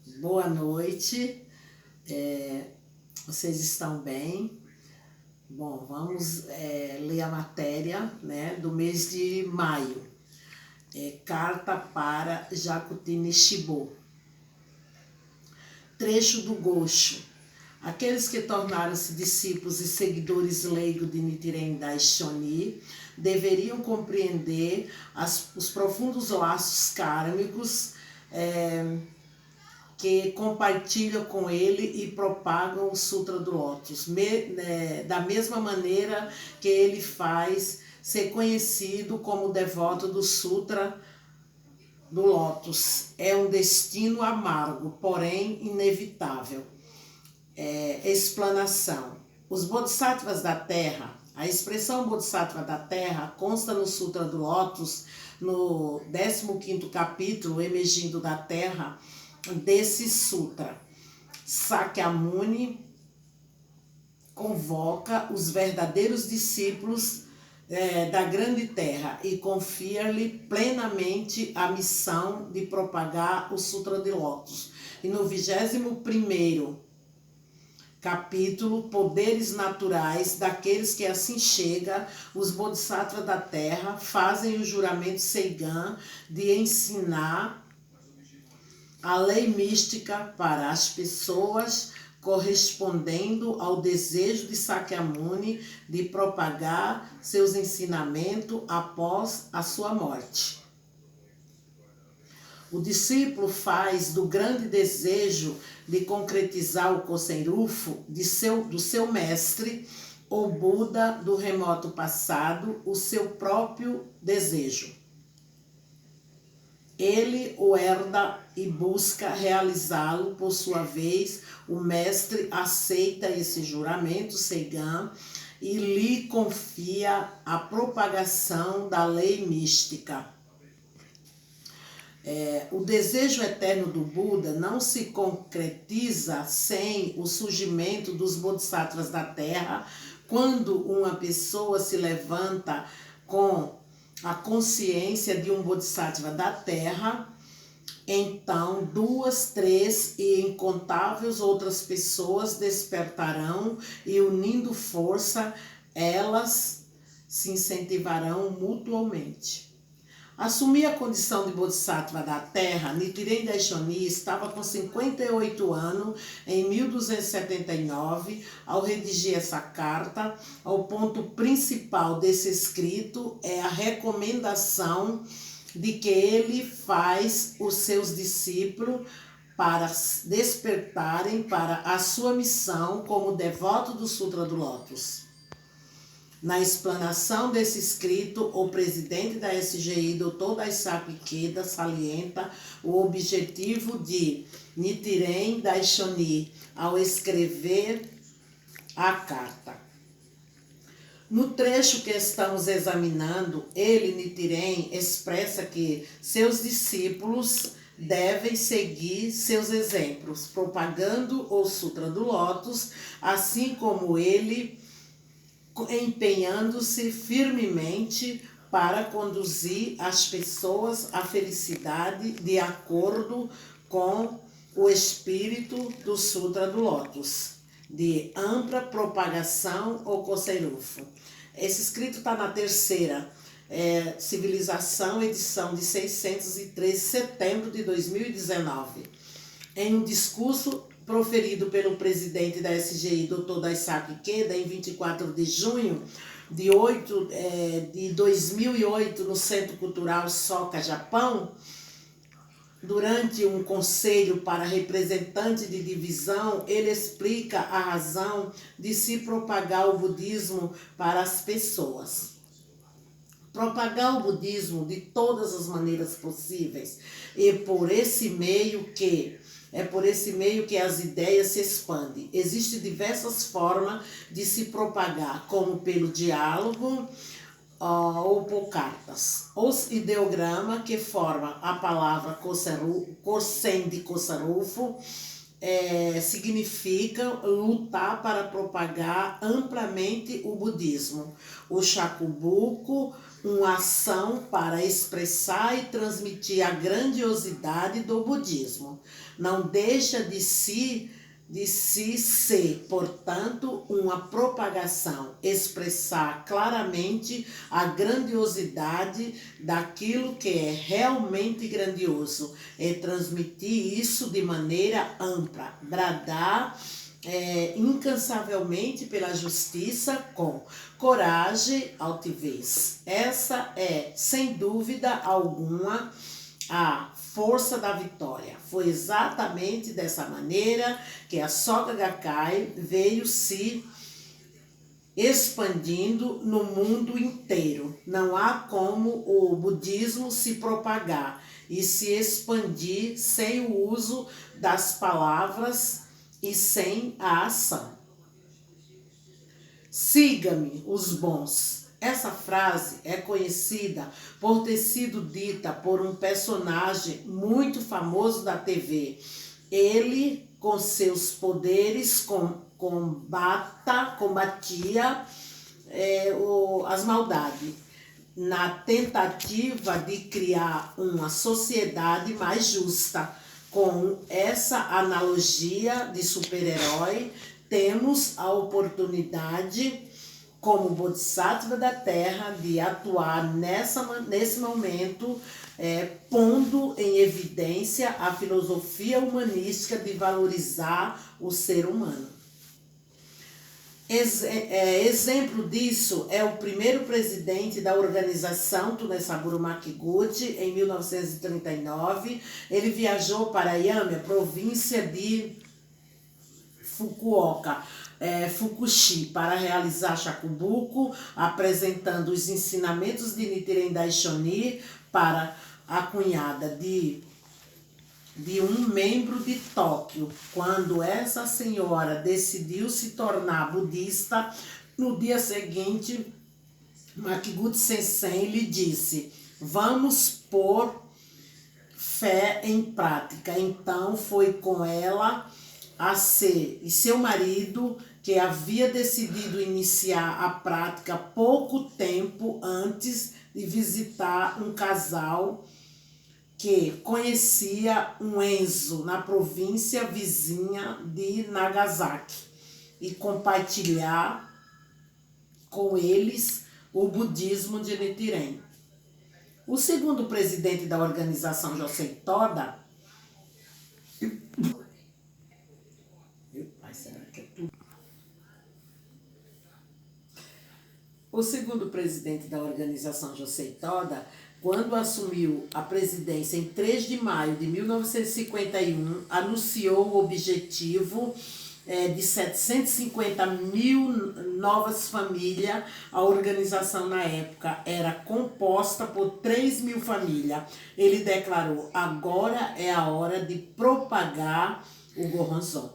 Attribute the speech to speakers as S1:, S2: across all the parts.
S1: Boa noite, vocês estão bem? Bom, vamos ler a matéria, né, do mês de maio. Carta para Jacutine Shibo. Trecho do Gosho. Aqueles que tornaram-se discípulos e seguidores leigos de Nichiren Daishonin deveriam compreender os profundos laços kármicos que compartilham com ele e propagam o Sutra do Lótus, da mesma maneira que ele faz ser conhecido como devoto do Sutra do Lótus. É um destino amargo, porém inevitável. Explanação. Os Bodhisattvas da Terra, a expressão Bodhisattva da Terra consta no Sutra do Lótus, no 15º capítulo, Emergindo da Terra, desse sutra. Sakyamuni convoca os verdadeiros discípulos da grande terra e confia-lhe plenamente a missão de propagar o Sutra de Lótus. E no 21º capítulo, Poderes Naturais daqueles que assim chega, os Bodhisattvas da Terra fazem o juramento Seigan de ensinar a lei mística para as pessoas, correspondendo ao desejo de Sakyamuni de propagar seus ensinamentos após a sua morte. O discípulo faz do grande desejo de concretizar o Kosen-rufu do seu mestre, ou Buda do remoto passado, o seu próprio desejo. Ele o herda e busca realizá-lo. Por sua vez, o mestre aceita esse juramento Seigan e lhe confia a propagação da lei mística. O desejo eterno do Buda não se concretiza sem o surgimento dos Bodhisattvas da Terra. Quando uma pessoa se levanta com a consciência de um Bodhisattva da Terra, então 2, 3 e incontáveis outras pessoas despertarão e, unindo força, elas se incentivarão mutuamente. Assumir a condição de Bodhisattva da Terra, Nichiren Daishonin estava com 58 anos em 1279, ao redigir essa carta. O ponto principal desse escrito é a recomendação de que ele faz os seus discípulos para despertarem para a sua missão como devoto do Sutra do Lótus. Na explanação desse escrito, o presidente da SGI, Dr. Daisaku Ikeda, salienta o objetivo de Nichiren Daishonin ao escrever a carta. No trecho que estamos examinando, ele, Nichiren, expressa que seus discípulos devem seguir seus exemplos, propagando o Sutra do Lótus, assim como ele, empenhando-se firmemente para conduzir as pessoas à felicidade de acordo com o espírito do Sutra do Lótus, de ampla propagação ou Kosen-rufu. Esse escrito está na terceira Civilização, edição de 613, setembro de 2019. Em um discurso proferido pelo presidente da SGI, Dr. Daisaku Ikeda, em 24 de junho de 2008, no Centro Cultural Soka, Japão, durante um conselho para representantes de divisão, ele explica a razão de se propagar o budismo para as pessoas. Propagar o budismo de todas as maneiras possíveis, e por esse meio que as ideias se expandem. Existem diversas formas de se propagar, como pelo diálogo ou por cartas. Os ideogramas que formam a palavra Kosen de Kosen-rufu significam lutar para propagar amplamente o budismo. O shakubuku, uma ação para expressar e transmitir a grandiosidade do budismo. Não deixa de si ser, portanto, uma propagação, expressar claramente a grandiosidade daquilo que é realmente grandioso, é transmitir isso de maneira ampla, bradar incansavelmente pela justiça com coragem, altivez. Essa é, sem dúvida alguma, a força da vitória. Foi exatamente dessa maneira que a Soka Gakkai veio se expandindo no mundo inteiro. Não há como o budismo se propagar e se expandir sem o uso das palavras e sem a ação. Siga-me, os bons. Essa frase é conhecida por ter sido dita por um personagem muito famoso da TV. Ele, com seus poderes, combatia as maldades, na tentativa de criar uma sociedade mais justa. Com essa analogia de super-herói, temos a oportunidade, como Bodhisattva da Terra, de atuar nesse momento, pondo em evidência a filosofia humanística de valorizar o ser humano. Exemplo disso é o primeiro presidente da organização Tune-Saburo Makiguchi, em 1939. Ele viajou para Yama, província de Fukuoka, Fukushi, para realizar shakubuku, apresentando os ensinamentos de Nichiren Daishonin para a cunhada de um membro de Tóquio. Quando essa senhora decidiu se tornar budista, no dia seguinte, Makiguchi Sensei lhe disse: vamos pôr fé em prática. Então foi com ela e seu marido, que havia decidido iniciar a prática pouco tempo antes de visitar um casal que conhecia um Enzo na província vizinha de Nagasaki e compartilhar com eles o budismo de Nichiren. O segundo presidente da organização, Josei Toda, quando assumiu a presidência em 3 de maio de 1951, anunciou o objetivo de 750 mil novas famílias. A organização na época era composta por 3 mil famílias. Ele declarou: agora é a hora de propagar o Gohonzon.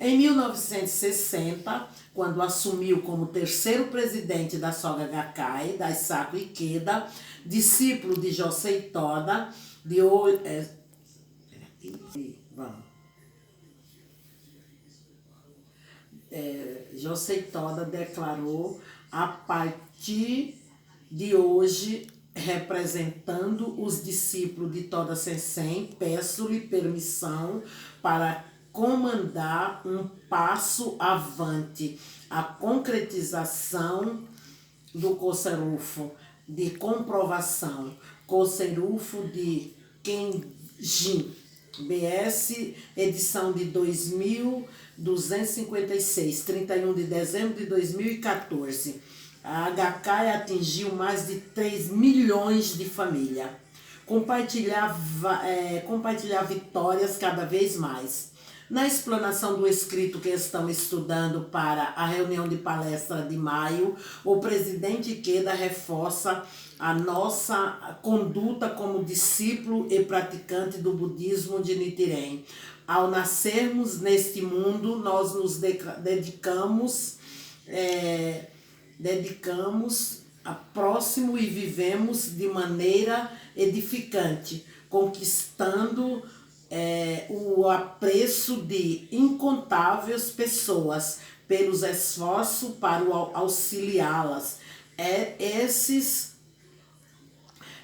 S1: Em 1960, quando assumiu como terceiro presidente da Soka Gakkai, Daisaku Ikeda, discípulo de Josei Toda, Josei Toda declarou: a partir de hoje, representando os discípulos de Toda Sensei, peço-lhe permissão para comandar um passo avante, a concretização do Koserufo de comprovação, Koserufo de Kenjin, BS, edição de 2256, 31 de dezembro de 2014. A Gakkai atingiu mais de 3 milhões de famílias. Compartilhar vitórias cada vez mais. Na explanação do escrito que estamos estudando para a reunião de palestra de maio, o presidente Ikeda reforça a nossa conduta como discípulo e praticante do budismo de Nichiren. Ao nascermos neste mundo, nós nos dedicamos a próximo e vivemos de maneira edificante, conquistando o apreço de incontáveis pessoas pelos esforços para auxiliá-las. Esses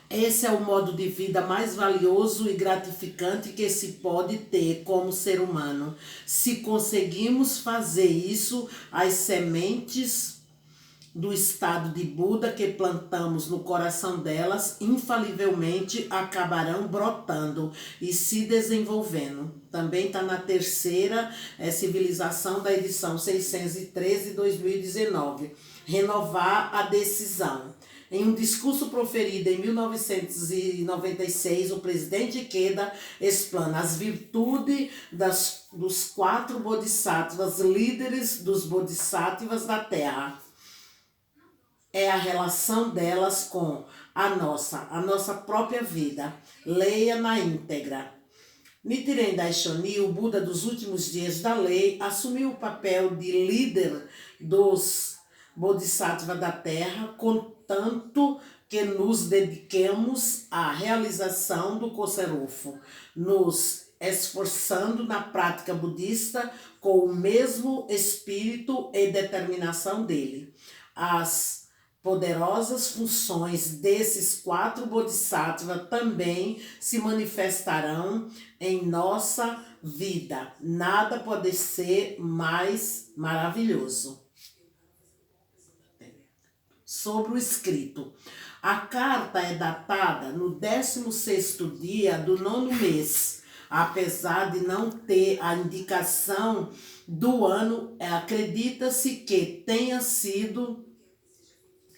S1: Esse é o modo de vida mais valioso e gratificante que se pode ter como ser humano. Se conseguimos fazer isso, as sementes do estado de Buda que plantamos no coração delas, infalivelmente acabarão brotando e se desenvolvendo. Também está na terceira civilização da edição 613 de 2019. Renovar a decisão. Em um discurso proferido em 1996, o presidente Ikeda explana as virtudes dos 4 bodhisattvas, líderes dos bodhisattvas da Terra. É a relação delas com a nossa própria vida. Leia na íntegra. Nichiren Daishonin, o Buda dos últimos dias da lei, assumiu o papel de líder dos bodhisattvas da Terra, contanto que nos dediquemos à realização do Koserofo, nos esforçando na prática budista com o mesmo espírito e determinação dele. As poderosas funções desses 4 bodhisattvas também se manifestarão em nossa vida. Nada pode ser mais maravilhoso. Sobre o escrito. A carta é datada no 16º dia do 9º mês. Apesar de não ter a indicação do ano, acredita-se que tenha sido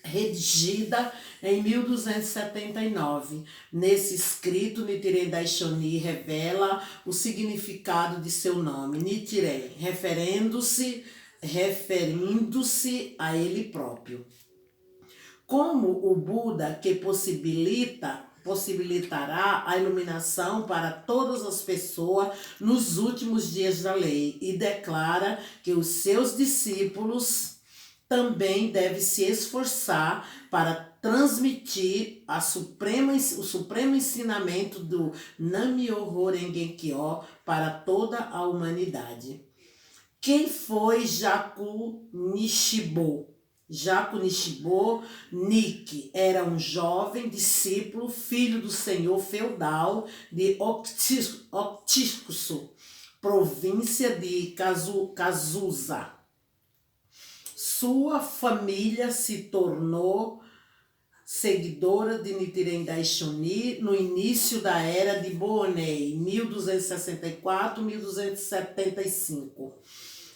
S1: redigida em 1279. Nesse escrito, Nichiren Daishonin revela o significado de seu nome, Nichiren, referindo-se a ele próprio. Como o Buda que possibilitará a iluminação para todas as pessoas nos últimos dias da lei e declara que os seus discípulos também deve se esforçar para transmitir o supremo ensinamento do Nam-myoho Renge Kyo para toda a humanidade. Quem foi Jaku Nishibo? Jaku Nishibo Nikki era um jovem discípulo, filho do senhor feudal de Oktitsugu, província de Kazusa. Sua família se tornou seguidora de Nichiren Daishonin no início da era de Boonei, 1264-1275.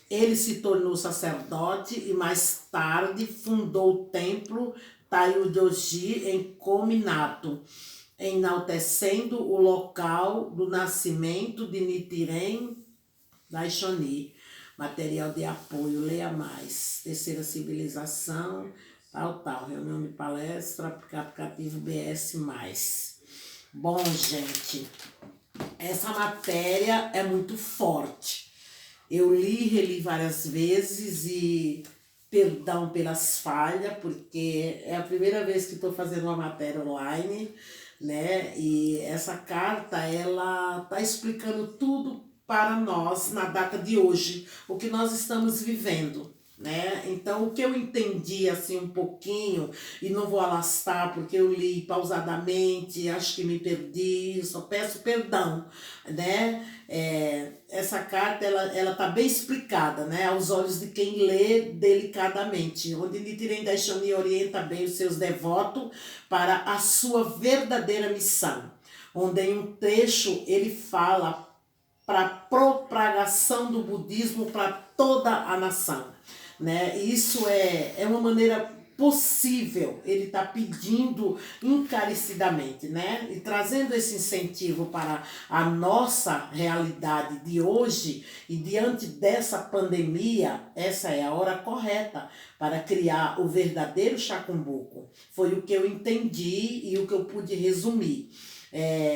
S1: Ele se tornou sacerdote e mais tarde fundou o templo Taiyoji em Kominato, enaltecendo o local do nascimento de Nichiren Daishonin. Material de apoio, leia mais. Terceira civilização, tal. Reunião de palestra, aplicativo BS+. Bom, gente, essa matéria é muito forte. Eu li e reli várias vezes e perdão pelas falhas, porque é a primeira vez que estou fazendo uma matéria online, né? E essa carta, ela está explicando tudo para nós na data de hoje, o que nós estamos vivendo, né? Então, o que eu entendi assim um pouquinho, e não vou alastar porque eu li pausadamente, acho que me perdi, só peço perdão, né? Essa carta, ela tá bem explicada, né? Aos olhos de quem lê delicadamente, onde Nichiren Daishonin orienta bem os seus devotos para a sua verdadeira missão, onde em um trecho ele fala para a propagação do budismo para toda a nação, né? Isso é uma maneira possível, ele está pedindo encarecidamente, né? E trazendo esse incentivo para a nossa realidade de hoje e diante dessa pandemia, essa é a hora correta para criar o verdadeiro Shakumbuku. Foi o que eu entendi e o que eu pude resumir.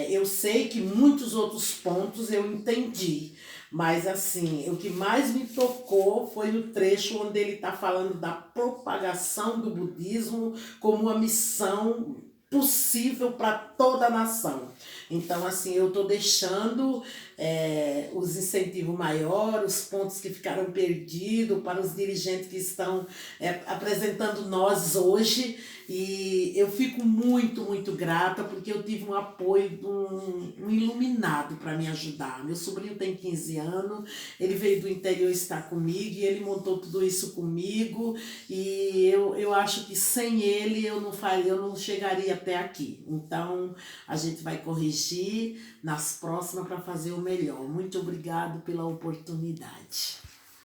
S1: Eu sei que muitos outros pontos eu entendi, mas assim, o que mais me tocou foi o trecho onde ele está falando da propagação do budismo como uma missão possível para toda a nação. Então, assim, eu estou deixando os incentivos maiores, os pontos que ficaram perdidos, para os dirigentes que estão apresentando nós hoje. E eu fico muito, muito grata, porque eu tive um apoio de um iluminado para me ajudar. Meu sobrinho tem 15 anos, ele veio do interior estar comigo e ele montou tudo isso comigo. E eu acho que sem ele eu não chegaria até aqui. Então a gente vai corrigir nas próximas para fazer o melhor. Muito obrigado pela oportunidade.